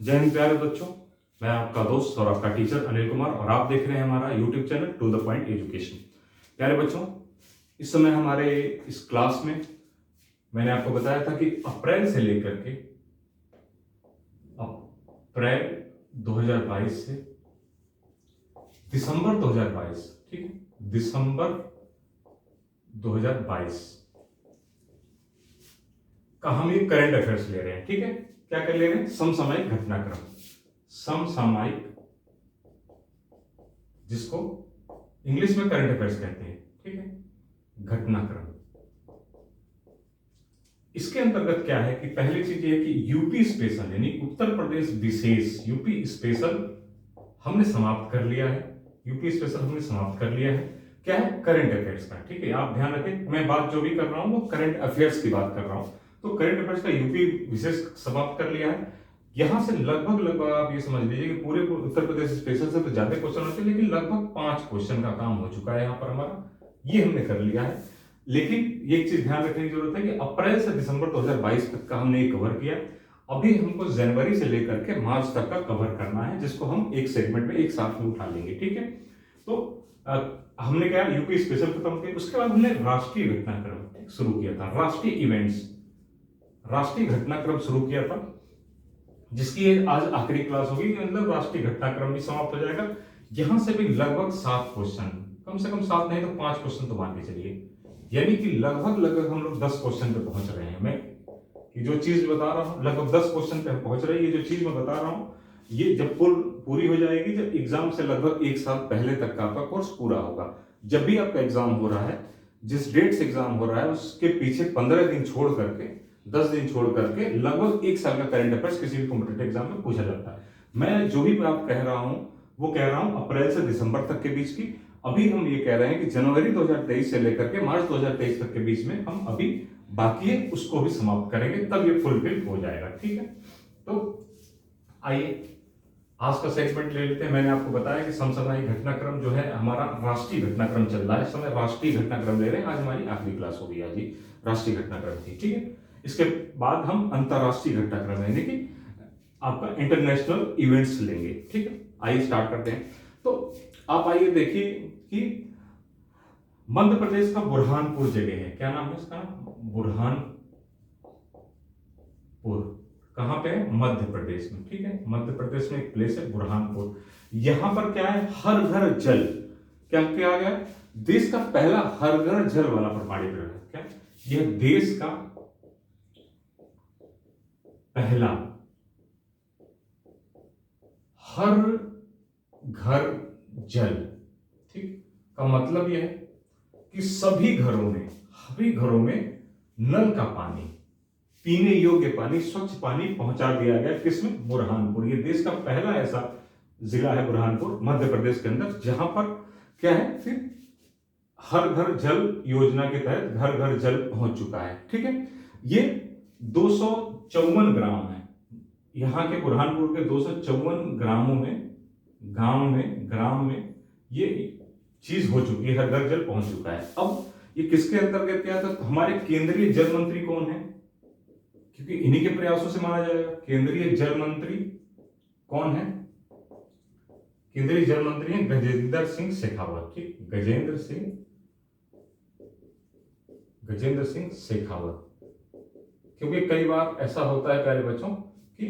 जय हिंद प्यारे बच्चों। मैं आपका दोस्त और आपका टीचर अनिल कुमार और आप देख रहे हैं हमारा YouTube channel to the point education. प्यारे बच्चों, इस समय हमारे इस क्लास में मैंने आपको बताया था कि अप्रैल से लेकर के अप्रैल 2022 से दिसंबर 2022, ठीक है, दिसंबर 2022 का हम एक करंट अफेयर्स ले रहे हैं। ठीक है, क्या कर ले रहे हैं? समसामयिक घटनाक्रम, समसामयिक, जिसको इंग्लिश में करंट अफेयर्स कहते हैं। ठीक है, घटनाक्रम। इसके अंतर्गत क्या है कि पहली चीज ये है कि यूपी स्पेशल यानी उत्तर प्रदेश विशेष, यूपी स्पेशल हमने समाप्त कर लिया है। यूपी स्पेशल हमने समाप्त कर लिया है। क्या है? करंट अफेयर्स का। ठीक है, आप ध्यान रखें, मैं बात जो भी कर रहा हूं वो करंट अफेयर्स की बात कर रहा हूं। तो करंट अफेयर्स का यूपी विशेष समाप्त कर लिया है। यहां से लगभग आप ये समझ लीजिए कि पूरे उत्तर प्रदेश स्पेशल से तो ज्यादा क्वेश्चन होते हैं, लेकिन लगभग 5 क्वेश्चन का काम हो चुका है यहां पर हमारा, ये हमने कर लिया है। लेकिन एक चीज ध्यान रखने की जरूरत है कि अप्रैल से दिसंबर 2022 तक का हमने ये कवर किया। अभी हमको जनवरी से लेकर के मार्च तक का कवर करना है, जिसको हम एक सेगमेंट में एक साथ में उठा लेंगे। ठीक है, तो हमने क्या यूपी स्पेशल खत्म किया। उसके बाद हमने राष्ट्रीय घटनाक्रम शुरू किया था, राष्ट्रीय इवेंट्स, राष्ट्रीय घटनाक्रम शुरू किया था, जिसकी आज आखिरी क्लास होगी। मतलब राष्ट्रीय घटनाक्रम भी समाप्त हो जाएगा। यहां से भी लगभग 7 क्वेश्चन, कम से कम 7 नहीं तो 5 क्वेश्चन तो मान के चलिए, यानी कि लगभग हम लोग 10 क्वेश्चन पे पहुंच रहे हैं। मैं कि जो चीज बता रहा हूं लगभग 10 क्वेश्चन पे पहुंच रही है। ये जो चीज मैं बता रहा हूं ये जब पूरी हो जाएगी, जब एग्जाम से लगभग एक साल पहले तक का आपका कोर्स पूरा होगा। जब भी आपका एग्जाम हो रहा है, जिस डेट से एग्जाम हो रहा है उसके पीछे 15 दिन छोड़ करके, 10 दिन छोड़ करके लगभग एक साल का करंट अफेयर्स किसी भी कॉम्पिटेटिव एग्जाम में पूछा जाता है। मैं जो भी बात कह रहा हूं वो कह रहा हूं अप्रैल से दिसंबर तक के बीच की। अभी हम ये कह रहे हैं कि जनवरी 2023 से लेकर के मार्च 2023 तक के बीच में हम अभी बाकी है उसको भी समाप्त करेंगे, तब ये फुलफिल हो जाएगा। ठीक है, तो आइए आज का सेगमेंट ले लेते हैं। मैंने आपको बताया कि समसामयिक घटनाक्रम जो है हमारा राष्ट्रीय घटनाक्रम चल रहा है इस समय, राष्ट्रीय घटनाक्रम ले रहे हैं। आज हमारी आखिरी क्लास होगी आज ही राष्ट्रीय घटनाक्रम की। ठीक है, इसके बाद हम अंतरराष्ट्रीय घटनाक्रम यानी कि आपका इंटरनेशनल इवेंट्स लेंगे। ठीक है, आइए स्टार्ट करते हैं। तो आप आइए देखिए कि मध्य प्रदेश का बुरहानपुर जगह है, क्या नाम है इसका? बुरहानपुर। कहां पे है? मध्य प्रदेश में। ठीक है, मध्य प्रदेश में एक प्लेस है बुरहानपुर। यहां पर क्या है? हर घर जल, क्या किया गया? देश का पहला हर घर जल वाला प्रमाणित है। क्या यह देश का पहला हर घर जल, ठीक, का मतलब यह है कि सभी घरों में नल का पानी, पीने योग्य पानी, स्वच्छ पानी पहुंचा दिया गया। किसमें? बुरहानपुर। ये देश का पहला ऐसा जिला है बुरहानपुर मध्य प्रदेश के अंदर, जहां पर क्या है फिर हर घर जल योजना के तहत घर घर जल पहुंच चुका है। ठीक है, ये 254 ग्राम है। यहां के बुरहानपुर के 254 ग्रामों में, ग्राम में ये चीज हो चुकी है, हर घर जल पहुंच चुका है। अब ये किसके अंतर्गत क्या था? तो हमारे केंद्रीय जल मंत्री कौन है? क्योंकि इन्हीं के प्रयासों से माना जाएगा। केंद्रीय जल मंत्री कौन है? केंद्रीय जल मंत्री हैं गजेंद्र सिंह शेखावत। ठीक, गजेंद्र सिंह शेखावत। क्योंकि कई बार ऐसा होता है प्यारे बच्चों कि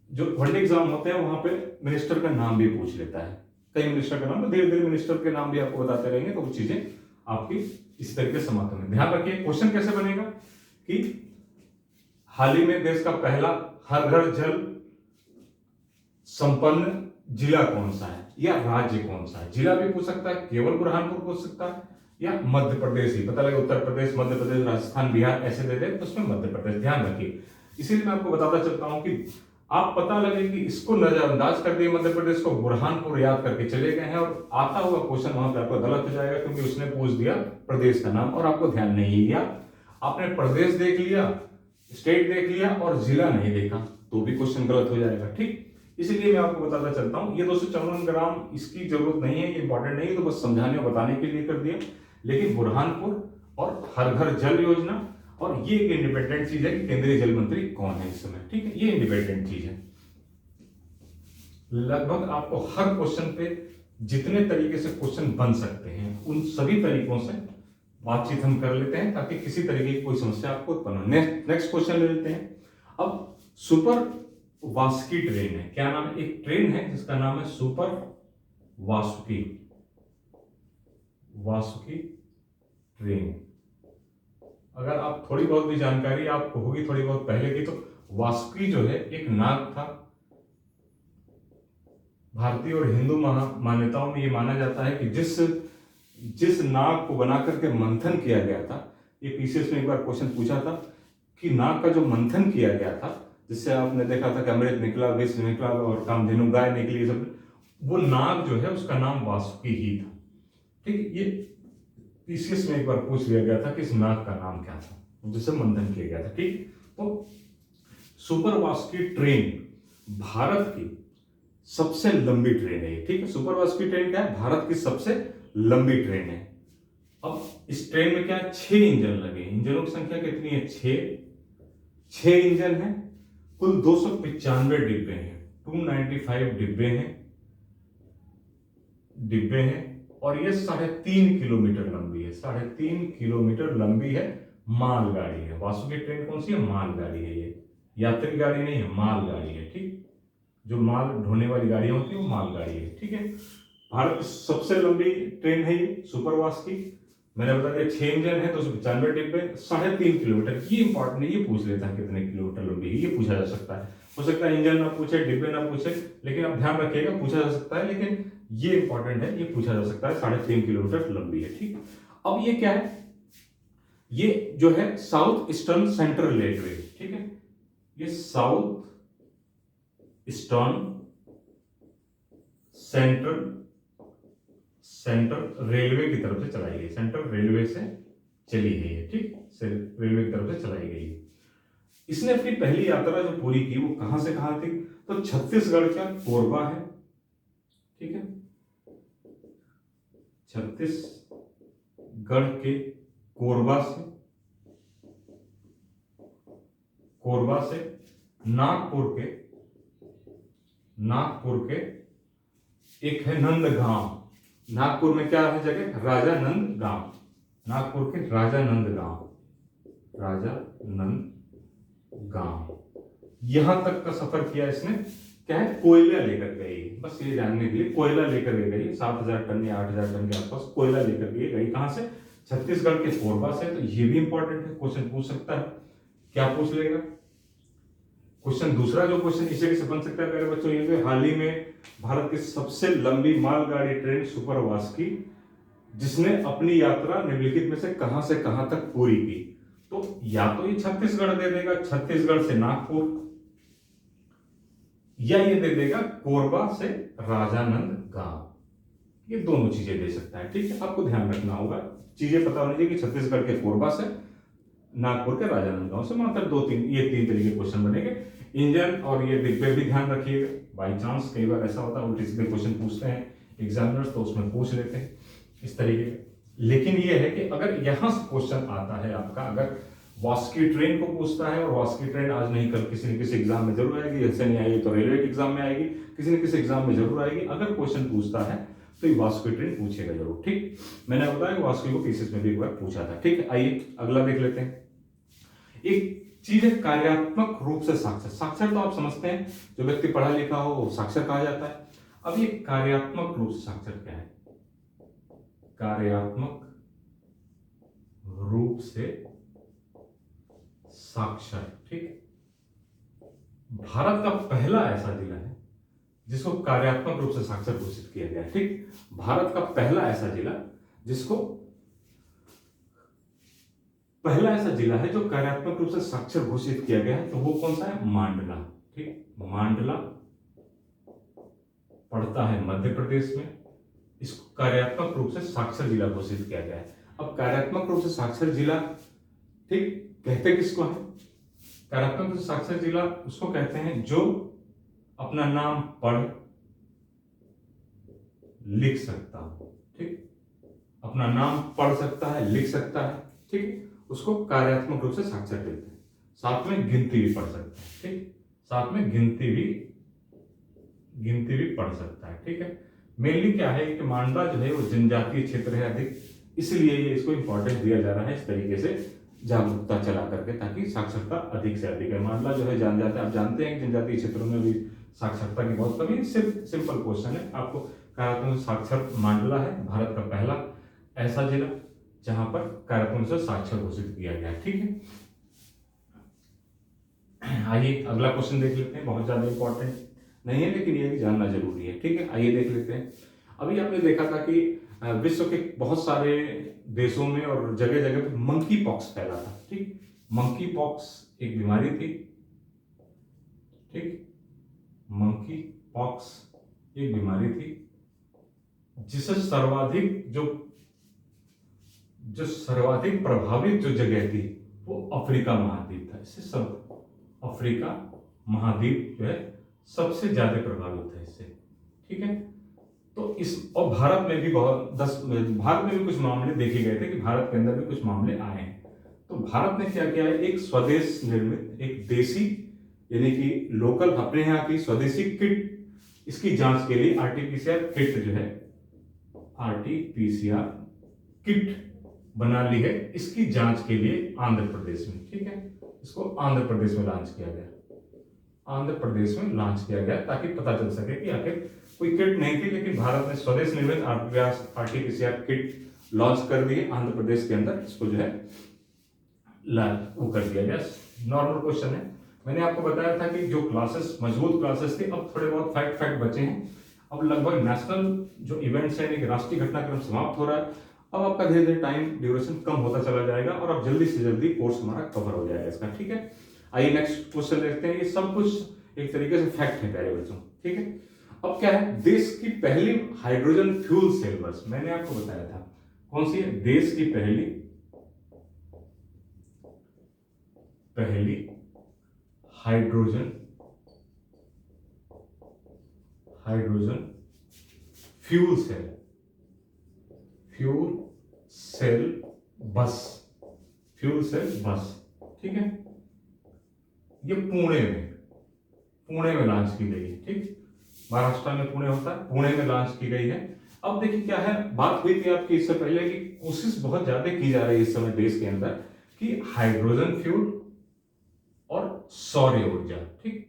जो वनडे एग्जाम होते हैं वहां पे मिनिस्टर का नाम भी पूछ लेता है, कई मिनिस्टर का नाम, तो धीरे धीरे मिनिस्टर के नाम भी आपको बताते रहेंगे, तो वो चीजें आपकी इस तरीके से समाप्त होंगी। ध्यान रखिए, क्वेश्चन कैसे बनेगा कि हाल ही में देश का पहला हर घर जल संपन्न जिला कौन सा है या राज्य कौन सा है। जिला भी पूछ सकता है, केवल बुरहानपुर पूछ सकता है, या मध्य प्रदेश ही, पता लगे उत्तर प्रदेश, मध्य प्रदेश, राजस्थान, बिहार ऐसे दे दे तो उसमें मध्य प्रदेश। ध्यान रखिए, इसीलिए मैं आपको बताता चलता हूं कि आप पता लगे कि इसको नजरअंदाज कर दिए मध्य प्रदेश को, बुरहानपुर याद करके चले गए हैं और आता हुआ क्वेश्चन वहां पे आपका गलत हो जाएगा, क्योंकि उसने पूछ दिया प्रदेश का नाम और आपको ध्यान नहीं दिया। आपने प्रदेश देख लिया, स्टेट देख लिया और जिला नहीं देखा, तो भी क्वेश्चन गलत हो जाएगा। ठीक, इसलिए मैं आपको बताता चलता हूं, ये 254 ग्राम इसकी जरूरत नहीं है, ये इंपॉर्टेंट नहीं है, तो बस समझाने और बताने के लिए कर दिया। लेकिन बुरहानपुर और हर घर जल योजना, और ये एक इंडिपेंडेंट चीज है कि केंद्रीय जल मंत्री कौन है इस समय। ठीक है, ये इंडिपेंडेंट चीज है। लगभग आपको हर क्वेश्चन पे जितने तरीके से क्वेश्चन बन सकते हैं उन सभी तरीकों से बातचीत हम कर लेते हैं ताकि किसी तरीके की कोई समस्या आपको उत्पन्न हो। नेक्स्ट क्वेश्चन ले लेते हैं। अब सुपर वासुकी ट्रेन है, क्या नाम है? एक ट्रेन है जिसका नाम है सुपर वासुकी वासुकी ट्रेन। अगर आप थोड़ी बहुत भी जानकारी आपको होगी थोड़ी बहुत पहले की, तो वासुकी जो है एक नाग था। भारतीय और हिंदू मान्यताओं में ये माना जाता है कि जिस नाग को बना करके मंथन किया गया था, ये पीसीएस में एक बार क्वेश्चन पूछा था कि नाग का जो मंथन किया गया था, जिससे आपने देखा था कि अमृत निकला, विष निकला और कामधेनु गाय निकली, सब वो नाग जो है उसका नाम वासुकी ही था। ठीक, ये पीसीएस में एक बार पूछ लिया गया था कि इस नाग का नाम क्या था जिसे मंथन किया गया था। ठीक, तो सुपर वासुकी ट्रेन भारत की सबसे लंबी ट्रेन है। ठीक है, सुपर वासुकी ट्रेन क्या है? भारत की सबसे लंबी ट्रेन है। अब इस ट्रेन में क्या है? 6 इंजन लगे। इंजनों की संख्या कितनी है? 6 इंजन है। कुल 295 डिब्बे हैं, 295 डिब्बे हैं और ये 3.5 किलोमीटर लंबी है। 3.5 किलोमीटर लंबी है, मालगाड़ी है। वासुकी ट्रेन कौन सी है? मालगाड़ी है। ये यात्री गाड़ी नहीं है, मालगाड़ी है। ठीक, जो माल ढोने वाली गाड़ियां होती है वो मालगाड़ी है। ठीक है, भारत की सबसे लंबी ट्रेन है ये सुपर वासुकी। मैंने बता दिया 6 इंजन है, 295 डिब्बे, 3.5 किलोमीटर। ये इंपॉर्टेंट है, ये पूछ लेता है कितने किलोमीटर लंबी है, ये पूछा जा सकता है। हो सकता है इंजन ना पूछे, डिब्बे ना पूछे, लेकिन आप ध्यान रखिएगा पूछा जा सकता है, लेकिन ये इंपॉर्टेंट है, ये पूछा जा सकता है। 3.5 किलोमीटर लंबी है। ठीक, अब ये क्या है? ये जो है साउथ ईस्टर्न सेंट्रल रेलवे। ठीक है, ये साउथ ईस्टर्न सेंट्रल रेलवे की तरफ से चलाई गई, सेंट्रल रेलवे से चली गई है। ठीक, रेलवे की तरफ से चलाई गई है। इसने अपनी पहली यात्रा जो पूरी की वो कहां से कहां थी? तो छत्तीसगढ़ का कोरबा है। ठीक है, छत्तीसगढ़ के कोरबा से नागपुर के एक है नंदगांव। नागपुर में क्या है जगह? राजानंद गांव। नागपुर के राजानंद गांव, यहां तक का सफर किया इसने। क्या है? कोयला लेकर गई। बस ये जानने के लिए कोयला लेकर गई, 7,000 टन या 8,000 टन के आसपास कोयला लेकर गई। कहां से? छत्तीसगढ़ के कोरबा से। तो ये भी इंपॉर्टेंट है, क्वेश्चन पूछ सकता है। क्या पूछ लेगा क्वेश्चन? दूसरा जो क्वेश्चन इसी से बन सकता है मेरे बच्चों, ये जो हाल ही में भारत की सबसे लंबी मालगाड़ी ट्रेन सुपर वासुकी, जिसने अपनी यात्रा निम्नलिखित में से कहां तक पूरी की? तो या तो ये छत्तीसगढ़ दे देगा, छत्तीसगढ़ से नागपुर, या ये दे देगा कोरबा से राजानंद गांव। ये दोनों चीजें दे सकता है। ठीक है, आपको ध्यान रखना होगा, चीजें पता होनी चाहिए कि छत्तीसगढ़ के कोरबा से, नागपुर के राजानंदगांव से। मात्र 3 तरीके क्वेश्चन बनेंगे। इंजन और ये डिब्बे भी ध्यान रखिएगा, बाई चांस कई बार ऐसा होता है उल्टे सीधे क्वेश्चन पूछते हैं एग्जामिनर्स, तो उसमें पूछ लेते हैं इस तरीके के। लेकिन ये है कि अगर यहां से क्वेश्चन आता है आपका, अगर वासुकी ट्रेन को पूछता है, और वासुकी ट्रेन आज नहीं कल किसी न किसी एग्जाम में जरूर आएगी, ऐसे नहीं आएगी तो रेलवे के एग्जाम में आएगी, किसी न किसी एग्जाम में जरूर आएगी। अगर क्वेश्चन पूछता है तो ये वासुकी ट्रेन पूछेगा जरूर। ठीक, मैंने बताया वासुकी को पीसीएस में भी एक बार पूछा था। ठीक है, आइए अगला देख लेते हैं। एक चीज है कार्यात्मक रूप से साक्षर। साक्षर तो आप समझते हैं, जो व्यक्ति पढ़ा लिखा हो वो साक्षर कहा जाता है। अब ये कार्यात्मक रूप से साक्षर क्या है? कार्यात्मक रूप से साक्षर। ठीक, भारत का पहला ऐसा जिला है जिसको कार्यात्मक रूप से साक्षर घोषित किया गया है। ठीक, भारत का पहला ऐसा जिला है जो कार्यात्मक रूप से साक्षर घोषित किया गया है। तो वो कौन सा है? मांडला। ठीक, मांडला पड़ता है मध्य प्रदेश में। इसको कार्यात्मक रूप से साक्षर जिला घोषित किया गया है। अब कार्यात्मक रूप से साक्षर जिला, ठीक, कहते किसको है? कार्यात्मक रूप से साक्षर जिला उसको कहते हैं जो अपना नाम पढ़ लिख सकता हो। ठीक, अपना नाम पढ़ सकता है, लिख सकता है। ठीक, उसको कार्यात्मक रूप से साक्षर कहते हैं। साथ में गिनती भी पढ़ सकता है। ठीक, साथ में गिनती भी गिनती भी पढ़ सकता है। ठीक है, मेनली क्या है कि मांडला जो है वो जनजातीय क्षेत्र है अधिक, इसलिए ये इसको इंपॉर्टेंस दिया जा रहा है इस तरीके से जागरूकता चला करके, ताकि साक्षरता अधिक से अधिक है। मांडला जो है जनजातीय, आप जानते हैं कि जनजातीय क्षेत्रों में भी साक्षरता की बहुत कमी है। सिर्फ सिंपल क्वेश्चन है, आपको कायरत्न साक्षर मांडला है भारत का पहला ऐसा जिला जहां पर कायरत्न से साक्षर घोषित किया गया। ठीक है, आइए अगला क्वेश्चन देख लेते हैं, बहुत ज्यादा इंपॉर्टेंट नहीं है लेकिन ये भी जानना जरूरी है। ठीक है, आइए देख लेते हैं। अभी आपने देखा था कि विश्व के बहुत सारे देशों में और जगह जगह पे मंकी पॉक्स फैला था। ठीक, मंकी पॉक्स एक बीमारी थी। ठीक, मंकी पॉक्स एक बीमारी थी जिसे सर्वाधिक जो सर्वाधिक प्रभावित जो जगह थी वो अफ्रीका महाद्वीप था। इससे सब अफ्रीका महाद्वीप जो है सबसे ज्यादा प्रभावित है इससे। ठीक है, तो इस और भारत में भी भारत में भी कुछ मामले देखे गए थे कि भारत के अंदर भी कुछ मामले आए हैं। तो भारत ने क्या किया है, एक स्वदेश निर्मित एक देसी यानी कि लोकल अपने यहाँ की स्वदेशी किट, इसकी जांच के लिए आरटीपीसीआर किट जो है आरटीपीसीआर किट बना ली है इसकी जांच के लिए आंध्र प्रदेश में। ठीक है, इसको आंध्र प्रदेश में लॉन्च किया गया, आंध्र प्रदेश में लॉन्च किया गया ताकि पता चल सके कि आखिर कोई किट नहीं थी लेकिन भारत ने स्वदेश निर्मित आरटीपीसीआर किट लॉन्च कर दी आंध्र प्रदेश के अंदर। इसको जो है वो कर दिया गया। नॉर्मल क्वेश्चन है, मैंने आपको बताया था कि जो क्लासेस मजबूत क्लासेस थे अब थोड़े बहुत फैक्ट बचे हैं। अब लगभग नेशनल जो इवेंट्स है, राष्ट्रीय घटनाक्रम समाप्त हो रहा है। अब आपका धीरे धीरे टाइम ड्यूरेशन कम होता चला जाएगा और अब जल्दी से जल्दी कोर्स हमारा कवर हो जाएगा इसका। ठीक है, आइए नेक्स्ट क्वेश्चन देखते हैं। ये सब कुछ एक तरीके से फैक्ट है प्यारे बच्चों। ठीक है, अब क्या है, देश की पहली हाइड्रोजन फ्यूल सेल बस, मैंने आपको बताया था कौन सी है, देश की पहली हाइड्रोजन फ्यूल सेल बस। ठीक है, ये पुणे में लॉन्च की गई है। ठीक, महाराष्ट्र में पुणे होता है, पुणे में लॉन्च की गई है। अब देखिए क्या है, बात हुई थी आपकी इससे पहले कि कोशिश बहुत ज्यादा की जा रही है इस समय देश के अंदर कि हाइड्रोजन फ्यूल और सौर ऊर्जा, ठीक,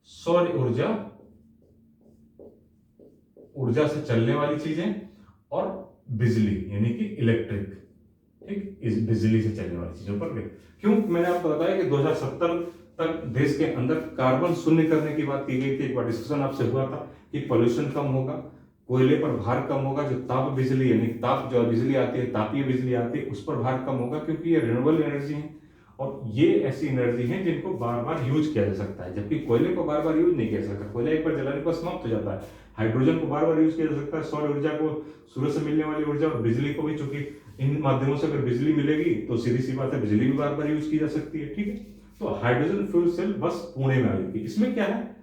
सौर ऊर्जा से चलने वाली चीजें और बिजली यानी कि इलेक्ट्रिक, ठीक, इस बिजली से चलने वाली चीजों पर क्यों, मैंने आपको बताया कि 2070 तक देश के अंदर कार्बन शून्य करने की बात की गई थी। एक बार डिस्कशन आपसे हुआ था कि पोल्यूशन कम होगा, कोयले पर भार कम होगा, जो ताप बिजली यानी ताप जो बिजली आती है, तापीय बिजली आती है, उस पर भार कम होगा क्योंकि ये रिन्यूएबल एनर्जी है और ये ऐसी एनर्जी है जिनको बार बार यूज किया जा सकता है, जबकि कोयले को बार बार यूज नहीं किया जा सकता। कोयला एक बार जलाने पर समाप्त हो जाता है। हाइड्रोजन को बार बार यूज किया जा सकता है, सौर ऊर्जा को, सूरज से मिलने वाली ऊर्जा और बिजली को भी, चूंकि इन माध्यमों से अगर बिजली मिलेगी तो सीधी सी बात है बिजली भी बार बार यूज की जा सकती है। ठीक है, तो हाइड्रोजन फ्यूल सेल बस पुणे में आई थी। इसमें क्या है,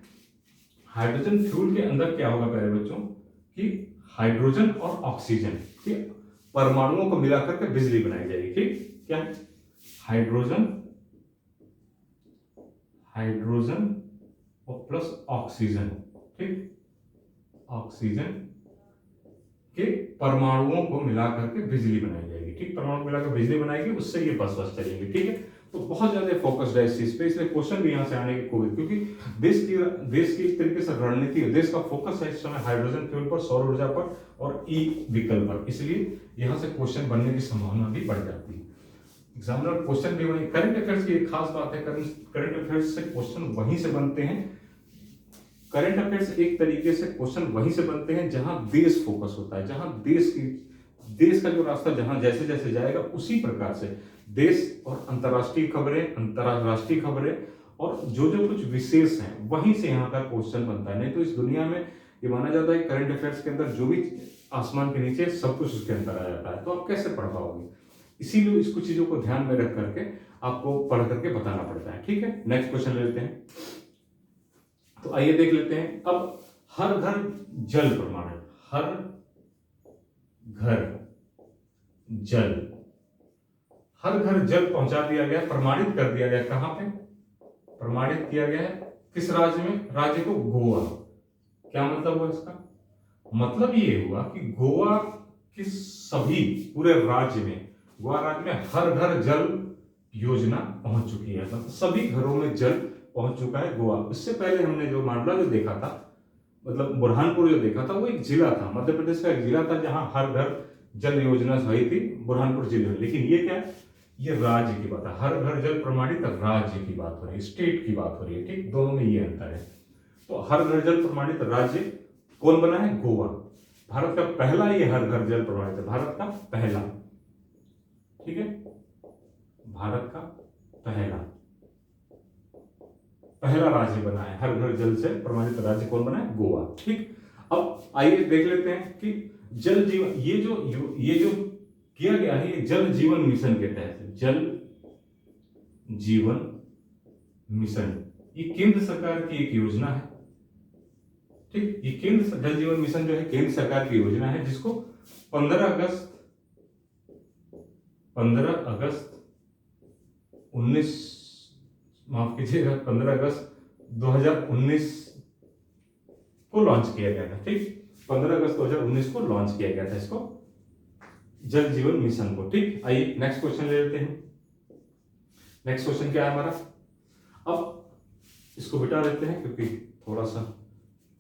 हाइड्रोजन फ्यूल के अंदर क्या होगा प्यारे बच्चों कि हाइड्रोजन और ऑक्सीजन के परमाणुओं को मिलाकर के बिजली बनाई जाएगी। ठीक, क्या हाइड्रोजन और प्लस ऑक्सीजन, ठीक, ऑक्सीजन के परमाणुओं को मिलाकर के बिजली बनाई जाएगी। ठीक, परमाणु मिलाकर बिजली बनाएगी, उससे ये बस चलेगी। ठीक है, तो बहुत ज्यादा फोकस्ड है इस चीज पे, इसलिए क्वेश्चन भी यहां से आने की कोशिश, क्योंकि देश की इस तरीके से रणनीति है, देश का फोकस है इस समय हाइड्रोजन फ्यूल पर, सौर ऊर्जा पर और ई व्हीकल पर, इसलिए यहां से क्वेश्चन बनने की संभावना भी बढ़ जाती है। एग्जामिनर क्वेश्चन भी वही, करंट अफेयर्स की एक खास बात है, करंट अफेयर्स से क्वेश्चन वहीं से बनते हैं। करंट अफेयर्स एक तरीके से क्वेश्चन वहीं से बनते हैं जहां देश फोकस होता है, जहां देश का जो रास्ता जहां जैसे जैसे जाएगा उसी प्रकार से देश और अंतरराष्ट्रीय खबरें और जो कुछ विशेष है वहीं से यहाँ का क्वेश्चन बनता है। नहीं तो इस दुनिया में ये माना जाता है करंट अफेयर्स के अंदर जो भी आसमान के नीचे सब कुछ उसके अंदर आ जाता है, तो आप कैसे पढ़ पाओगे, इसीलिए इस कुछ चीजों को ध्यान में रख करके आपको पढ़ करके बताना पड़ता है। ठीक है, नेक्स्ट क्वेश्चन लेते हैं। तो आइए देख लेते हैं। अब हर घर जल प्रमाणन, हर घर जल पहुंचा दिया गया, प्रमाणित कर दिया गया। कहां पे प्रमाणित किया गया है, किस राज्य में, राज्य को गोवा, क्या मतलब हुआ इसका? मतलब ये हुआ कि गोवा के सभी पूरे राज्य में, गोवा राज्य में हर घर जल योजना पहुंच चुकी है, मतलब सभी घरों में जल पहुंच चुका है गोवा। इससे पहले हमने जो मांडला जो देखा था, मतलब बुरहानपुर जो देखा था, वो एक जिला था, मध्य प्रदेश का एक जिला था जहां हर घर जल योजना हुई थी बुरहानपुर जिले में। लेकिन ये क्या है, ये राज्य की बात है, हर घर जल प्रमाणित राज्य की बात हो रही है, स्टेट की बात हो रही है, ठीक। दोनों में ये अंतर है। तो हर घर जल प्रमाणित राज्य कौन बना है? गोवा। भारत का पहला ये हर घर जल प्रमाणित है, भारत का पहला, ठीक है, भारत का पहला पहला राज्य बना है, हर घर जल से प्रमाणित राज्य कौन बना है? गोवा, ठीक। अब आइए देख लेते हैं कि जल जीवन, ये जो किया गया है, ये जल जीवन मिशन के तहत, जल जीवन मिशन, ये केंद्र सरकार की एक योजना है, ठीक। ये केंद्र जल जीवन मिशन जो है केंद्र सरकार की योजना है, जिसको 15 अगस्त 19 माफ कीजिएगा 15 अगस्त 2019 को लॉन्च किया गया था, ठीक। 15 अगस्त 2019 को लॉन्च किया गया था इसको, जल जीवन मिशन को, ठीक। आइए नेक्स्ट क्वेश्चन ले लेते हैं। नेक्स्ट क्वेश्चन क्या है हमारा? अब इसको बिठा लेते हैं क्योंकि थोड़ा सा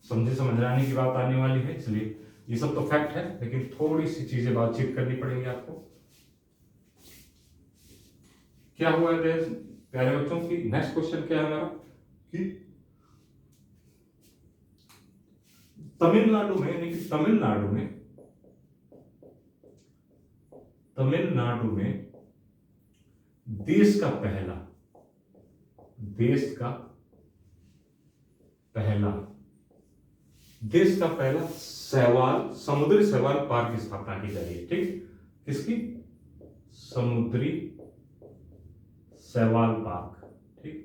समझे समझाने की बात आने वाली है, इसलिए ये सब तो फैक्ट है, लेकिन थोड़ी सी चीजें बातचीत करनी पड़ेगी आपको। क्या हुआ है प्यारे बच्चों की? नेक्स्ट क्वेश्चन क्या है हमारा कि तमिलनाडु में देश का पहला समुद्री शैवाल पार्क की स्थापना की जा रही है, ठीक। किसकी? समुद्री शैवाल पार्क, ठीक,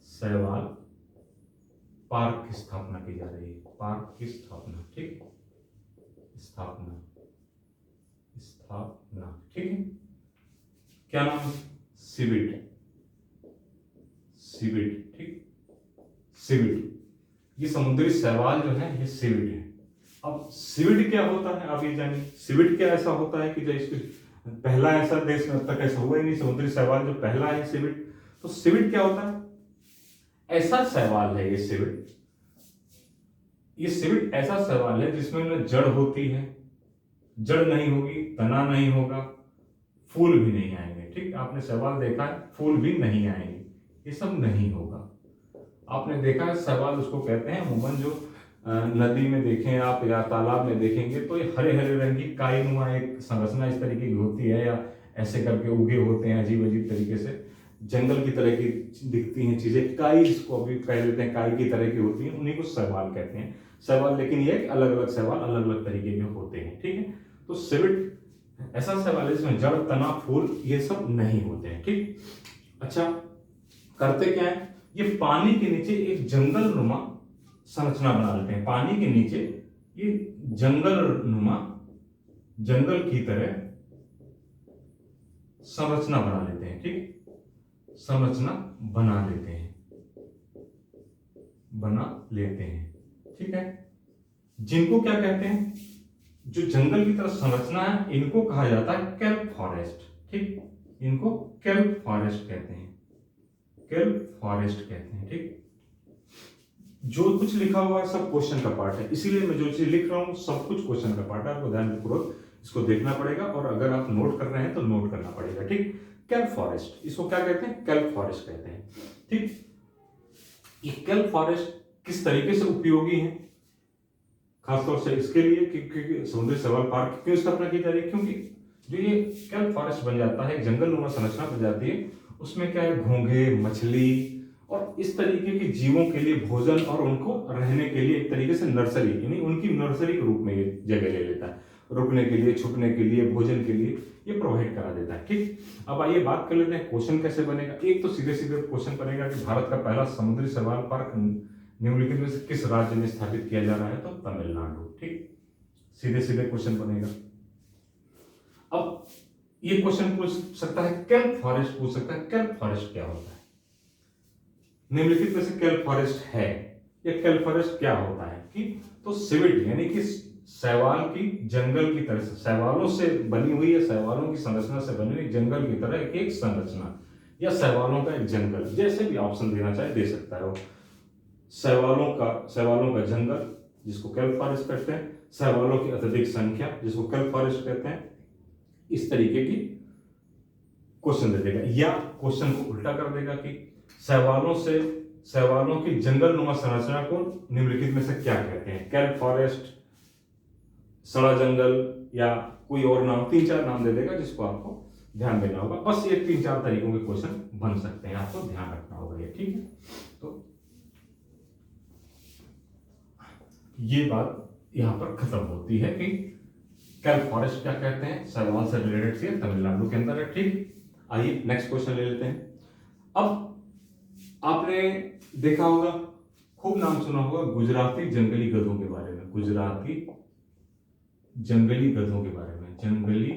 शैवाल पार्क की स्थापना की जा रही है, पार्क की स्थापना, ठीक, स्थापना, ठीक है। क्या नाम है? सीवीड, ठीक, सीवीड। ये समुद्री शैवाल जो है ये सीवीड है। अब सीवीड क्या होता है आप ये जानिए। सीवीड क्या ऐसा होता है कि जो इसको पहला ऐसा देश में अब तक ऐसा हुआ ही नहीं, समुद्री शैवाल जो पहला है सीवीड। तो सीवीड क्या होता है? ऐसा शैवाल है ये सीवीड, ऐसा शैवाल है जिसमें न जड़ होती है, जड़ नहीं होगी, तना नहीं होगा, फूल भी नहीं आएंगे, ठीक। आपने शैवाल देखा है, फूल भी नहीं आएंगे, ये सब नहीं होगा। आपने देखा है शैवाल उसको कहते हैं, अमूमन जो नदी में देखें आप या तालाब में देखेंगे तो ये हरे हरे रंग की काई नुमा एक संरचना इस तरीके की होती है, या ऐसे करके उगे होते हैं अजीब अजीब तरीके से, जंगल की तरह की दिखती हैं चीजें, काई जिसको अभी कह देते हैं, काई की तरह की होती हैं, उन्हीं को शैवाल कहते हैं। शैवाल, लेकिन ये अलग अलग शैवाल अलग अलग तरीके के होते हैं, ठीक है। तो सीवीड ऐसा शैवाल है जिसमें जड़, तना, फूल ये सब नहीं होते हैं, ठीक। अच्छा, करते क्या है, ये पानी के नीचे एक जंगल नुमा संरचना बना लेते हैं। पानी के नीचे ये जंगल की तरह संरचना बना लेते हैं, ठीक, संरचना बना लेते हैं, ठीक है। जिनको क्या कहते हैं? जो जंगल की तरह संरचना है इनको कहा जाता है केल्प फॉरेस्ट, ठीक, इनको केल्प फॉरेस्ट कहते हैं, ठीक। जो कुछ लिखा हुआ है सब क्वेश्चन का पार्ट है, इसीलिए मैं जो चीज लिख रहा हूं सब कुछ क्वेश्चन का पार्ट है, आपको ध्यानपूर्वक इसको देखना पड़ेगा, और अगर आप नोट कर रहे हैं तो नोट करना पड़ेगा, ठीक। केल्प फॉरेस्ट, इसको क्या कहते हैं? केल्प फॉरेस्ट कहते हैं, ठीक। ये केल्प फॉरेस्ट किस तरीके से उपयोगी है? खासतौर से इसके लिए कि समुद्री शैवाल पार्क क्यों स्थापना की जा रही है, क्योंकि जो ये केल्प फॉरेस्ट बन जाता है, जंगल नुमा संरचना बन जाती है, उसमें क्या है, घोंघे, मछली और इस तरीके के जीवों के लिए भोजन और उनको रहने के लिए एक तरीके से नर्सरी, यानी उनकी नर्सरी के रूप में ये जगह ले लेता है, रुकने के लिए, छुपने के लिए, भोजन के लिए ये प्रोवाइड करा देता है, ठीक। अब आइए बात कर लेते हैं क्वेश्चन कैसे बनेगा। एक तो सीधे सीधे क्वेश्चन बनेगा कि भारत का पहला समुद्री शैवाल पार्क निम्नलिखित में से किस राज्य में स्थापित किया जा रहा है? तो तमिलनाडु, ठीक, सीधे सीधे क्वेश्चन बनेगा। अब ये क्वेश्चन पूछ सकता है, केल्प फॉरेस्ट पूछ सकता है, केल्प फॉरेस्ट क्या होता है? निम्नलिखित में से केल्प फॉरेस्ट है ये कैल्फोरेस्ट क्या होता है कि तो सिविट यानी कि शैवाल की जंगल की तरह से, शैवालों से बनी हुई या शैवालों की संरचना से बनी हुई जंगल की तरह एक संरचना या शैवालों का एक जंगल, जैसे भी ऑप्शन देना चाहे दे सकता है वो। शैवालों का जंगल जिसको केल्प फॉरेस्ट कहते हैं, शैवालों की अत्यधिक संख्या जिसको केल्प फॉरेस्ट कहते हैं। इस तरीके की क्वेश्चन दे देगा, या क्वेश्चन को उल्टा कर देगा कि शैवालों की जंगल नुमा संरचना को निम्नलिखित में से क्या कहते हैं, केल्प फॉरेस्ट, सड़ा जंगल, या कोई और नाम, 3-4 नाम दे देगा जिसको आपको ध्यान देना होगा। बस ये 3-4 तरीकों के क्वेश्चन बन सकते हैं, आपको ध्यान रखना होगा ये, ठीक है। तो ये बात यहां पर खत्म होती है कि केल्प फॉरेस्ट क्या कहते हैं, शैवाल से रिलेटेड से तमिलनाडु के अंदर है, ठीक। आइए नेक्स्ट क्वेश्चन ले लेते हैं। अब आपने देखा होगा, खूब नाम सुना होगा गुजराती जंगली गधों के बारे में, गुजराती जंगली गधों के बारे में, जंगली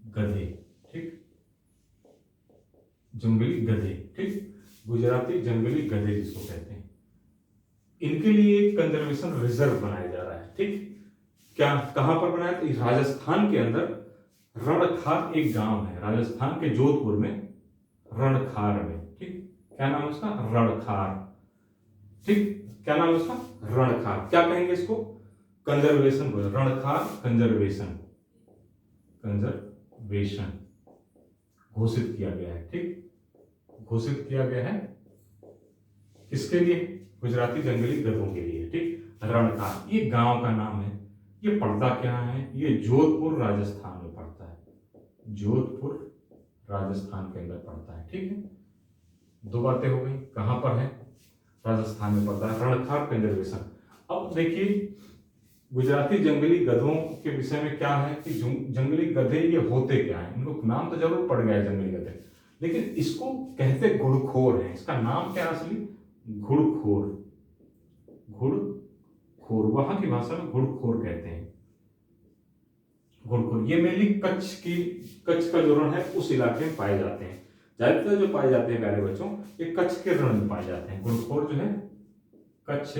गधे, ठीक, जंगली गधे, ठीक, गुजराती जंगली गधे जिसको कहते हैं, इनके लिए कंजर्वेशन रिजर्व बनाया जा रहा है, ठीक। क्या कहां पर बनाया, तो राजस्थान के अंदर रणखार एक गांव है, राजस्थान के जोधपुर में रणखार में, ठीक। क्या नाम है उसका, रणखार, ठीक, क्या नाम है उसका, रणखार। क्या कहेंगे इसको, कंजर्वेशन, रणखार कंजर्वेशन, कंजर्वेशन घोषित किया गया है, ठीक, घोषित किया गया है किसके लिए, गुजराती जंगली गधों के लिए, ठीक। रणखार ये गांव का नाम है, ये पड़ता क्या है, ये जोधपुर राजस्थान में पड़ता है, जोधपुर राजस्थान के अंदर पड़ता है, ठीक है। 2 बातें हो गई, कहां पर है, राजस्थान में पड़ता है, रणखार कंजर्वेशन। अब देखिए गुजराती जंगली गधों के विषय में क्या है कि जंगली गधे ये होते क्या है, इनको नाम तो जरूर पड़ गया है जंगली गधे, लेकिन इसको कहते घुड़खोर है, इसका नाम क्या असली, घुड़खोर, घुड़खोर, वहां की भाषा में घुड़खोर कहते हैं, घुड़खोर। ये मेनली कच्छ का जो रण है उस इलाके में पाए जाते हैं, ज्यादातर जो पाए जाते हैं प्यारे बच्चों ये कच्छ के रण में पाए जाते हैं, घुड़खोर जो है कच्छ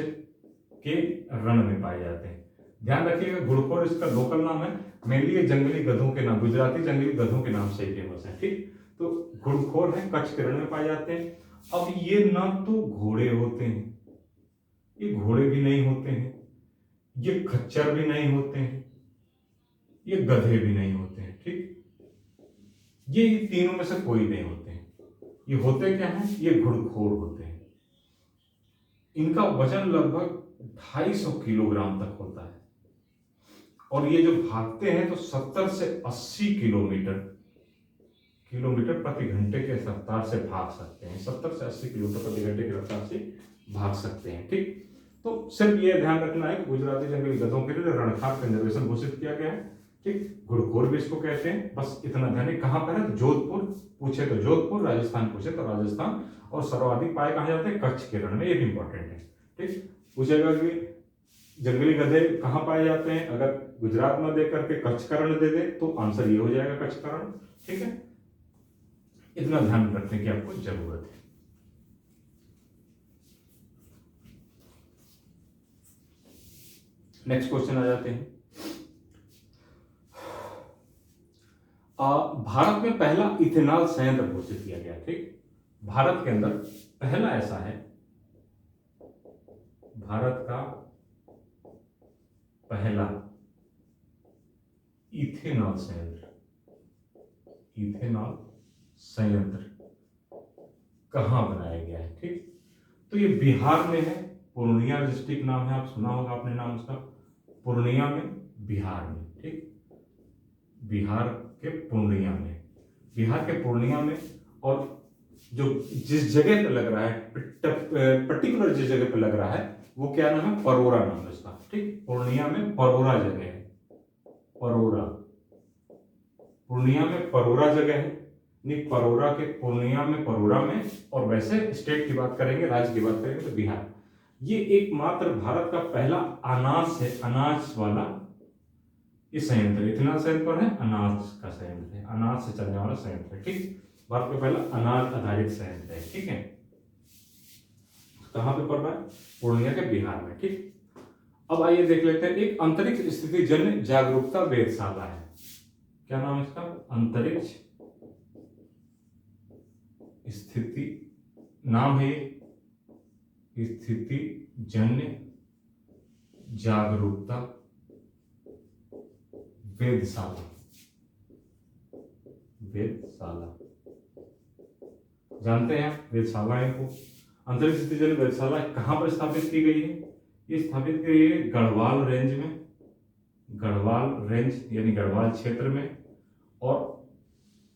के रण में पाए जाते हैं। ध्यान रखिएगा घुड़खोर इसका लोकल नाम है, मेनली ये जंगली गधों के नाम, गुजराती जंगली गधों के नाम से ही फेमस है, ठीक। तो घुड़खोर है, कच्छ के रण में पाए जाते हैं। अब ये ना तो घोड़े होते हैं, ये घोड़े भी नहीं होते हैं, ये खच्चर भी नहीं होते हैं, ये गधे भी नहीं होते हैं, ठीक, ये तीनों में से कोई नहीं होते हैं। ये होते क्या हैं, ये घुड़खोर होते हैं। इनका वजन लगभग 250 किलोग्राम तक होता है, और ये जो भागते हैं तो 70 से 80 किलोमीटर प्रति घंटे के रफ्तार से भाग सकते हैं, 70 से 80 किलोमीटर प्रति घंटे की रफ्तार से भाग सकते हैं, ठीक। तो सिर्फ ये ध्यान रखना है कि गुजराती जंगली गधों के लिए रणखार कंजर्वेशन घोषित किया गया है, ठीक। घुड़खोर भी इसको कहते हैं, बस इतना ध्यान है। कहां पर है, तो जोधपुर पूछे तो जोधपुर, राजस्थान पूछे तो राजस्थान, और सर्वाधिक पाए कहां जाते हैं, कच्छ के रण में, ये भी इंपॉर्टेंट है, ठीक। पूछेगा कि जंगली गधे कहां पाए जाते हैं, अगर गुजरात में दे करके कच्छ का रण दे दे तो आंसर ये हो जाएगा कच्छ का रण, ठीक है। इतना ध्यान रखने की आपको जरूरत है। नेक्स्ट क्वेश्चन आ जाते हैं। भारत में पहला इथेनॉल संयंत्र घोषित किया गया, ठीक। भारत के अंदर पहला ऐसा है, भारत का पहला इथेनॉल संयंत्र, इथेनॉल संयंत्र कहां बनाया गया है, ठीक। तो ये बिहार में है, पूर्णिया डिस्ट्रिक्ट नाम है, आप सुना होगा आपने नाम उसका, पूर्णिया में, बिहार में, ठीक, बिहार के पूर्णिया में, बिहार के पूर्णिया में। और जो जिस जगह पे लग रहा है, पर्टिकुलर जिस जगह पे लग रहा है वो क्या नाम है, परोरा नाम है उसका, ठीक। पूर्णिया में परोरा जगह है, परोरा, पूर्णिया में परोरा जगह है, नहीं परोरा के पूर्णिया में, परोरा में। और वैसे स्टेट की बात करेंगे, राज्य की बात करेंगे तो बिहार। ये एकमात्र भारत का पहला अनाज है, अनाज वाला ये संयंत्र, इथेनॉल संयंत्र है, अनाज का संयंत्र है, अनाज से चलने वाला संयंत्र है, ठीक। भारत का पहला अनाज आधारित संयंत्र है, ठीक है। कहाँ पे पड़ रहा है? पूर्णिया के बिहार में। ठीक, अब आइए देख लेते हैं, एक अंतरिक्ष स्थिति जन्य जागरूकता वेधशाला है। क्या नाम है इसका? अंतरिक्ष स्थिति, नाम है स्थिति जन्य जागरूकता वेधशाला। वेधशाला जानते हैं वेधशालाएं को। अंतरिक्ष स्थिति जन्य वेधशाला कहां पर स्थापित की गई है? ये स्थापित की गई है गढ़वाल रेंज में, गढ़वाल रेंज यानी गढ़वाल क्षेत्र में, और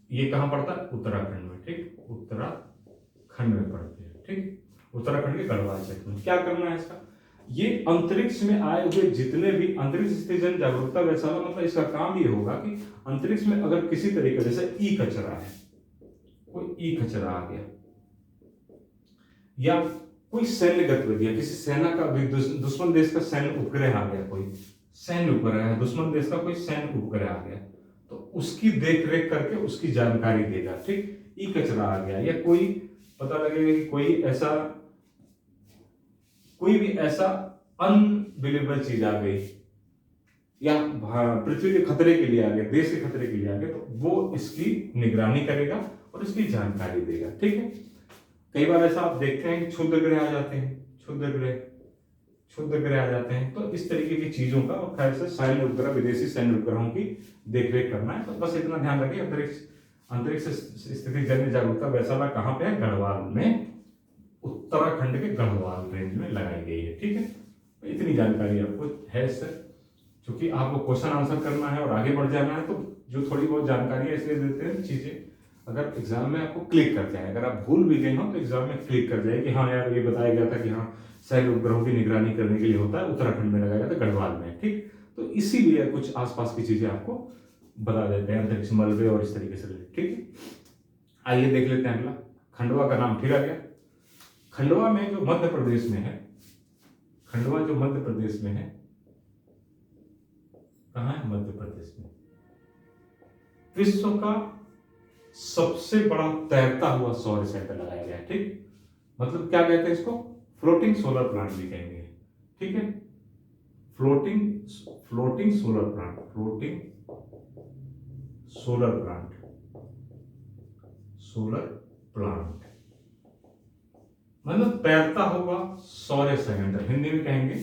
ये कहां पड़ता है? उत्तराखंड में। ठीक, उत्तराखंड में पड़ते हैं। ठीक, उत्तराखंड के गढ़वाल क्षेत्र में। क्या करना है इसका? ये अंतरिक्ष में आए हुए जितने भी अंतरिक्ष स्थिति जन जागरूकता वेधशाला, मतलब इसका काम ये होगा कि अंतरिक्ष में अगर किसी तरीके जैसे ई कचरा है, कोई ई कचरा आ गया, या कोई सैन्य गतिविधि, किसी सेना का दुश्मन देश का सैन्य उपग्रह आ गया, कोई सैन्य उपग्रह है, दुश्मन देश का कोई सैन्य उपग्रह आ गया, तो उसकी देख रेख करके उसकी जानकारी देगा। ठीक, ई कचरा आ गया, या कोई पता लगेगा कि कोई भी ऐसा अनबिलीवेबल चीज आ गई, या पृथ्वी के खतरे के लिए आ गया, देश के खतरे के लिए आ गया, तो वो इसकी निगरानी करेगा और इसकी जानकारी देगा। ठीक है, कई बार ऐसा आप देखते हैं कि क्षुद्र ग्रह आ जाते हैं, क्षुद्र ग्रह आ जाते हैं, तो इस तरीके की चीजों का, और खैर से सैन्य उपग्रह, विदेशी सैन्य उपग्रहों की देखरेख करना है। तो बस इतना ध्यान रखिए, अंतरिक्ष स्थिति जन्य जागरूकता वेधशाला कहाँ पे है? गढ़वाल में, उत्तराखंड के गढ़वाल रेंज में लगाई गई है। ठीक है, तो इतनी जानकारी आपको है इससे, क्योंकि आपको क्वेश्चन आंसर करना है और आगे बढ़ जाना है, तो जो थोड़ी बहुत जानकारी है इसलिए देते हैं चीजें, अगर एग्जाम में आपको क्लिक कर जाए, अगर आप भूल भी गए हो तो एग्जाम में क्लिक कर जाए कि हाँ यार ये बताया गया था कि हाँ सैन्य उपग्रहों की निगरानी करने के लिए होता है, उत्तराखंड में लगाया गया था, गढ़वाल में। ठीक, तो इसीलिए कुछ आसपास की चीजें आपको बता देते हैं, अंतरिक्ष मलबे और इस तरीके से। ठीक है, आइए देख लेते हैं अगला। खंडवा का नाम फिर आ गया। खंडवा में जो मध्य प्रदेश में है, खंडवा जो मध्य प्रदेश में है, कहां है? मध्य प्रदेश में। विश्व का सबसे बड़ा तैरता हुआ सौर संयंत्र लगाया गया है। ठीक, मतलब क्या कहते हैं इसको? फ्लोटिंग सोलर प्लांट भी कहेंगे। ठीक है, floating solar plant, solar plant मतलब तैरता हुआ सौर संयंत्र, हिंदी में कहेंगे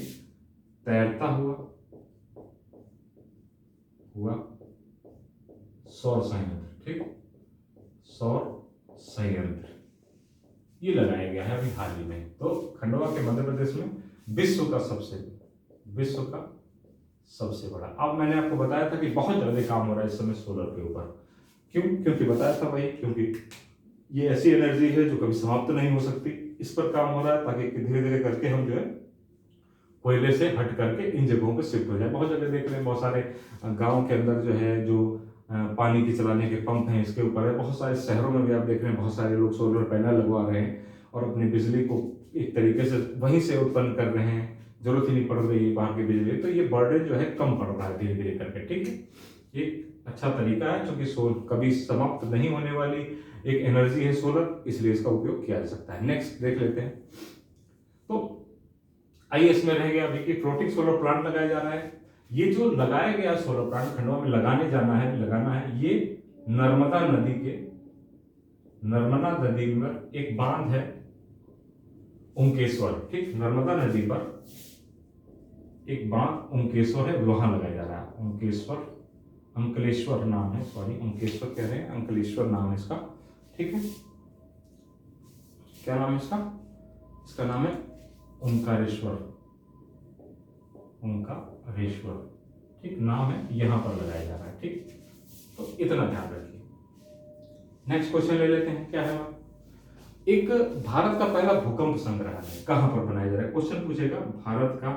तैरता हुआ सौर संयंत्र। ठीक, सौर संयंत्र ये लगाया गया है अभी हाल ही में। तो खंडवा के मध्य प्रदेश में विश्व का सबसे बड़ा। अब मैंने आपको बताया था कि बहुत ज्यादा काम हो रहा है इस समय सोलर के ऊपर। क्योंकि बताया था भाई, क्योंकि ये ऐसी एनर्जी है जो कभी समाप्त नहीं हो सकती। इस पर काम हो रहा है ताकि धीरे धीरे करके हम जो है कोयले से हट करके इन जगहों पर शिफ्ट हो जाए। बहुत जगह देख रहे हैं, बहुत सारे गाँव के अंदर जो है जो पानी के चलाने के पंप हैं इसके ऊपर है। बहुत सारे शहरों में भी आप देख रहे हैं, बहुत सारे लोग सोलर पैनल लगवा रहे हैं और अपनी बिजली को एक तरीके से वहीं से उत्पन्न कर रहे हैं, जरूरत ही नहीं पड़ रही है बाहर की बिजली। तो ये बर्डन जो है कम पड़ रहा है धीरे धीरे करके। ठीक है, एक अच्छा तरीका है, क्योंकि कभी समाप्त नहीं होने वाली एक एनर्जी है सोलर, इसलिए इसका उपयोग किया जा सकता है। नेक्स्ट देख लेते हैं। तो आईएएस में रह गया अभी कि फ्लोटिंग सोलर प्लांट लगाया जा रहा है। ये जो लगाया गया सोलर प्लांट खंडवा में लगाना है, ये नर्मदा नदी में एक बांध है ओंकेश्वर। ठीक, नर्मदा नदी पर एक बांध ओंकेश्वर है, वहां लगाया जा रहा है। अंकलेश्वर नाम है, सॉरी ओंकेश्वर कह रहे हैं, अंकलेश्वर नाम है इसका। ठीक है, क्या नाम है इसका? इसका नाम है ओंकारेश्वर। ठीक, नाम है, यहां पर लगाया जा रहा है। ठीक, तो इतना ध्यान रखिए। नेक्स्ट क्वेश्चन ले लेते हैं, क्या है? एक भारत का पहला भूकंप संग्रहालय कहां पर बनाया जा रहा है? क्वेश्चन पूछेगा, भारत का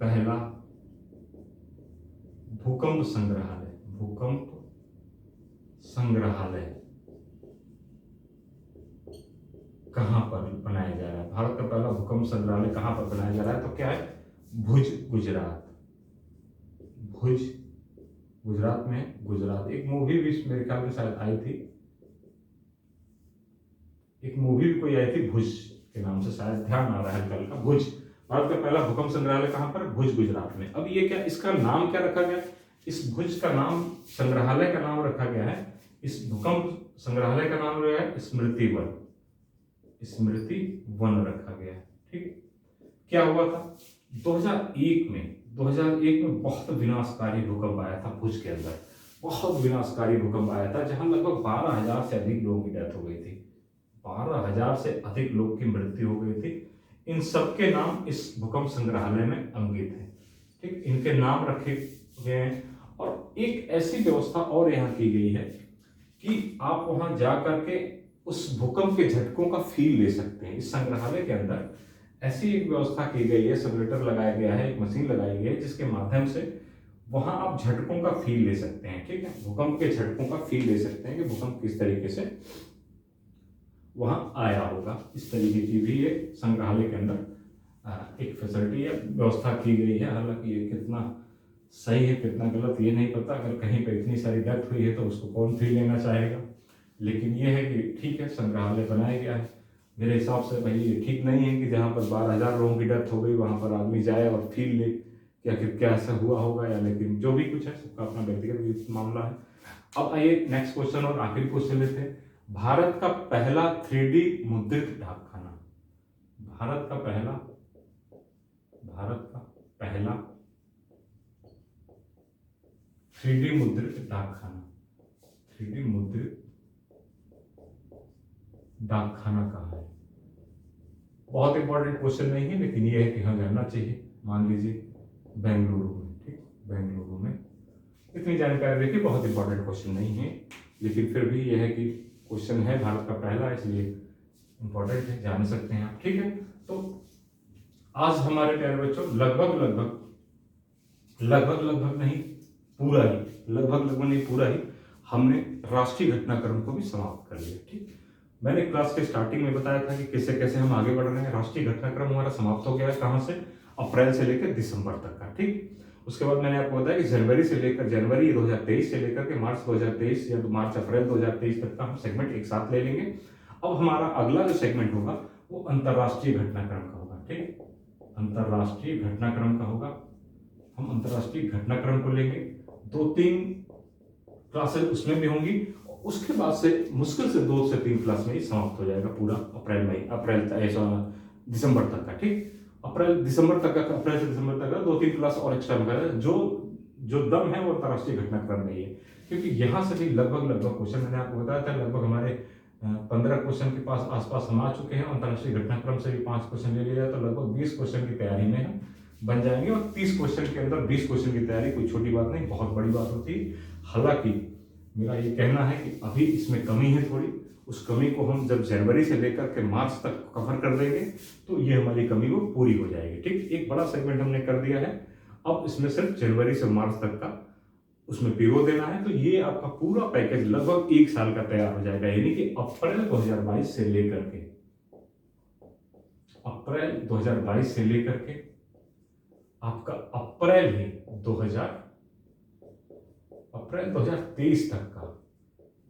पहला भूकंप संग्रहालय कहां पर बनाया जा रहा है? भारत का पहला भूकंप संग्रहालय कहां पर बनाया जा रहा है? तो क्या है? भुज, गुजरात में। गुजरात एक मूवी भी मेरे ख्याल में शायद आई थी, एक मूवी भी कोई आई थी भुज के नाम से, शायद ध्यान आ रहा है कल का, भुज। भारत का पहला भूकंप संग्रहालय कहाँ पर? भुज, गुजरात में। अब ये क्या, इसका नाम क्या रखा गया? इस भुज का नाम, संग्रहालय का नाम रखा गया है, इस भूकंप संग्रहालय का नाम रहा है स्मृति वन, स्मृति वन रखा गया है। ठीक, क्या हुआ था 2001 में बहुत विनाशकारी भूकंप आया था भुज के अंदर, बहुत विनाशकारी भूकंप आया था, जहां लगभग 12,000 से अधिक लोगों की डेथ हो गई थी, 12,000 से अधिक लोग की मृत्यु हो गई थी। इन सबके नाम इस भूकंप संग्रहालय में अंकित हैं। ठीक, इनके नाम रखे गए हैं। और एक ऐसी व्यवस्था और यहाँ की गई है कि आप वहां जा करके उस भूकंप के झटकों का फील ले सकते हैं। इस संग्रहालय के अंदर ऐसी एक व्यवस्था की गई है, सिमुलेटर लगाया गया है, एक मशीन लगाई गई है, जिसके माध्यम से वहां आप झटकों का फील ले सकते हैं। ठीक है, भूकंप के झटकों का फील ले सकते हैं कि भूकंप किस तरीके से वहां आया होगा। इस तरीके की भी ये संग्रहालय के अंदर एक फैसिलिटी या व्यवस्था की गई है। हालांकि ये कितना सही है कितना गलत ये नहीं पता, अगर कहीं पे इतनी सारी डेथ हुई है तो उसको कौन फील लेना चाहेगा, लेकिन ये है कि ठीक है, संग्रहालय बनाया गया है। मेरे हिसाब से भाई ये ठीक नहीं है कि जहाँ पर 12,000 लोगों की डेथ हो गई वहाँ पर आदमी जाए और फील ले कि आखिर क्या ऐसा हुआ होगा, या लेकिन जो भी कुछ है सबका अपना व्यक्तिगत मामला है। अब आइए नेक्स्ट क्वेश्चन और आखिरी क्वेश्चन लेते हैं। भारत का पहला 3D मुद्रित डाकखाना, भारत का पहला 3D मुद्रित डाकखाना, 3D मुद्रित डाकखाना कहाँ है? बहुत इंपॉर्टेंट क्वेश्चन नहीं है, लेकिन ये है कि हाँ जानना चाहिए। मान लीजिए बेंगलुरु में। ठीक, बेंगलुरु में। इतनी जानकारी देखिए, बहुत इंपॉर्टेंट क्वेश्चन नहीं है, लेकिन फिर भी यह है कि क्वेश्चन है भारत का पहला, इसलिए इंपॉर्टेंट है, जान सकते हैं आप। ठीक है, तो आज हमारे प्यारे बच्चों लगभग नहीं पूरा ही हमने राष्ट्रीय घटनाक्रम को भी समाप्त कर लिया। ठीक, मैंने क्लास के स्टार्टिंग में बताया था कि कैसे कैसे हम आगे बढ़ रहे हैं। राष्ट्रीय घटनाक्रम हमारा समाप्त हो गया है, कहां से? अप्रैल से लेकर दिसंबर तक का। ठीक, उसके बाद मैंने आपको बताया कि जनवरी 2023 से लेकर के मार्च 2023 या मार्च अप्रैल 2023 तक का हम सेगमेंट एक साथ ले लेंगे। अब हमारा अगला जो सेगमेंट होगा वो अंतरराष्ट्रीय घटनाक्रम का होगा। ठीक, अंतरराष्ट्रीय घटनाक्रम का होगा। हम अंतरराष्ट्रीय घटनाक्रम को लेंगे, 2-3 क्लासेस उसमें भी होंगी। उसके बाद से मुश्किल से 2 से 3 क्लास में ही समाप्त हो जाएगा पूरा दिसंबर तक का। ठीक, अप्रैल से दिसंबर तक का 2-3 क्लास और एक्स्ट्रा वगैरह जो दम है वो अंतरराष्ट्रीय घटनाक्रम में ही है, क्योंकि यहाँ से भी लगभग क्वेश्चन मैंने आपको बताया था, लगभग हमारे 15 क्वेश्चन के पास आसपास हम आ चुके हैं। अंतरराष्ट्रीय घटनाक्रम से भी 5 क्वेश्चन ले लिया तो लगभग 20 क्वेश्चन की तैयारी में हम बन जाएंगे। और 30 क्वेश्चन के अंदर 20 क्वेश्चन की तैयारी कोई छोटी बात नहीं, बहुत बड़ी बात होती है। हालांकि मेरा ये कहना है कि अभी इसमें कमी है थोड़ी, उस कमी को हम जब जनवरी से लेकर के मार्च तक कवर कर देंगे तो ये हमारी कमी वो पूरी हो जाएगी। ठीक, एक बड़ा सेगमेंट हमने कर दिया है, अब इसमें सिर्फ जनवरी से मार्च तक का उसमें पिरो देना है, तो ये आपका पूरा पैकेज लगभग 1 साल का तैयार हो जाएगा। यानी कि अप्रैल 2022 से लेकर के आपका अप्रैल 2023 तक का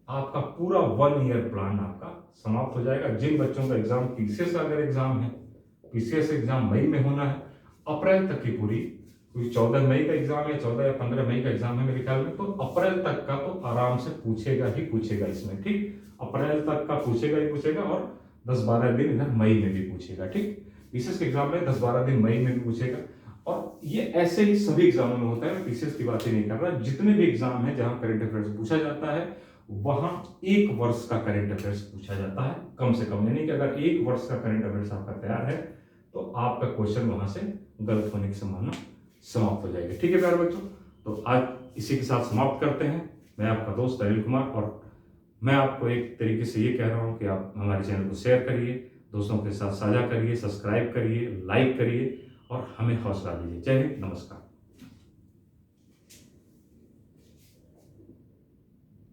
आपका पूरा 1 ईयर प्लान आपका समाप्त हो जाएगा। जिन बच्चों का एग्जाम पीसीएस अगर एग्जाम है, पीसीएस एग्जाम मई में होना है, अप्रैल तक की पूरी, कोई 14 मई का एग्जाम है, 14 या 15 मई का एग्जाम है मेरे ख्याल में, तो अप्रैल तक का तो आराम से पूछेगा इसमें। ठीक, अप्रैल तक का पूछेगा और 10-12 दिन इधर मई में भी पूछेगा। ठीक, पीसीएस के एग्जाम में 10-12 दिन मई में भी पूछेगा, और ये ऐसे ही सभी एग्जामों में होता है। मैं पीसीएस की बात ही नहीं कर रहा, जितने भी एग्जाम है जहां करंट अफेयर्स पूछा जाता है वहां 1 वर्ष का करंट अफेयर्स पूछा जाता है कम से कम। यानी कि अगर 1 वर्ष का करंट अफेयर्स आपका तैयार है तो आपका क्वेश्चन वहां से गलत होने की संभावना समाप्त हो जाएगी। ठीक है प्यारे बच्चों, तो आज इसी के साथ समाप्त करते हैं। मैं आपका दोस्त अनिल कुमार, और मैं आपको एक तरीके से ये कह रहा हूं कि आप हमारे चैनल को शेयर करिए, दोस्तों के साथ साझा करिए, सब्सक्राइब करिए, लाइक करिए और हमें हौसला दीजिए। जय हिंद, नमस्कार।